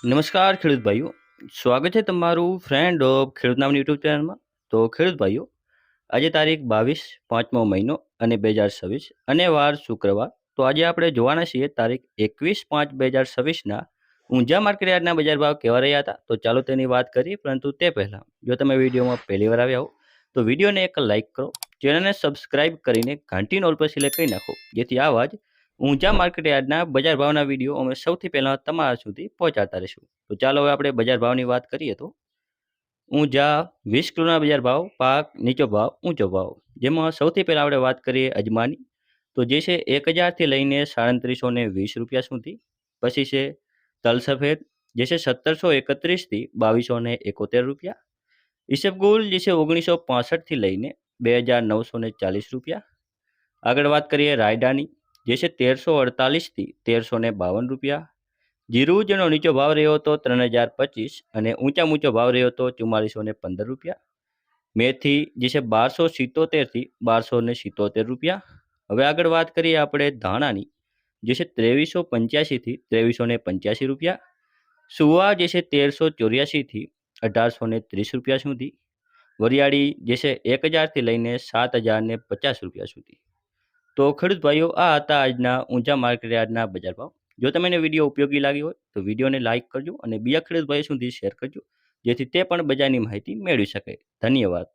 નમસ્કાર ખેડૂત ભાઈઓ, સ્વાગત છે તમારું ફ્રેન્ડ ઓફ ખેડૂત નામની યુટ્યુબ ચેનલમાં. તો ખેડૂત ભાઈઓ, આજે તારીખ 22 પાંચમો મહિનો અને 2026 અને વાર શુક્રવાર. તો આજે આપણે જોવાના છીએ તારીખ 21/5/2026ના ઊંઝા માર્કેટ યાર્ડના બજાર ભાવ કેવા રહ્યા હતા. તો ચાલો તેની વાત કરીએ, પરંતુ તે પહેલાં જો તમે વિડીયોમાં પહેલી વાર આવ્યા હો તો વિડીયોને એક લાઇક કરો, ચેનલને સબસ્ક્રાઇબ કરીને ઘંટીનો ઓલ પર સિલેક્ટ કરી નાખો, જેથી આવા જ ઊંઝા માર્કેટ યાર્ડના બજાર ભાવના વિડીયો અમે સૌથી પહેલાં તમારા સુધી પહોંચાડતા રહીશું. તો ચાલો હવે આપણે બજાર ભાવની વાત કરીએ. તો ઊંઝા 20 કિલોના બજાર ભાવ, પાક નીચો ભાવ ઊંચો ભાવ, જેમાં સૌથી પહેલાં આપણે વાત કરીએ અજમાની, તો જે છે 1000થી લઈને 3720 રૂપિયા સુધી. પછી છે તલ સફેદ, જે છે 1731થી 2271 રૂપિયા. ઈસબગુલ જે છે 1965થી લઈને 2940 રૂપિયા. આગળ વાત કરીએ રાયડાની, જે છે 1348થી 1352 રૂપિયા. જીરું જેનો નીચો ભાવ રહ્યો હતો 3025 અને ઊંચો ભાવ રહ્યો હતો 4415 રૂપિયા. મેથી જે છે 1277થી 1277 રૂપિયા. હવે આગળ વાત કરીએ આપણે ધાણાની, જે છે 2385થી 2385 રૂપિયા. સુવા જે છે 1384થી 1830 રૂપિયા સુધી. વરિયાળી જે છે 1000થી લઈને 7050 રૂપિયા સુધી. તો ખેડૂત ભાઈઓ, આ હતા આજના ઊંચા માર્કેટ યાર્ડના બજાર ભાવ. જો તમને વિડીયો ઉપયોગી લાગ્યો હોય તો વિડીયોને લાઇક કરજો અને બીજા ખેડૂત ભાઈઓ સુધી શેર કરજો, જેથી તે પણ બજારની માહિતી મેળવી શકે. ધન્યવાદ.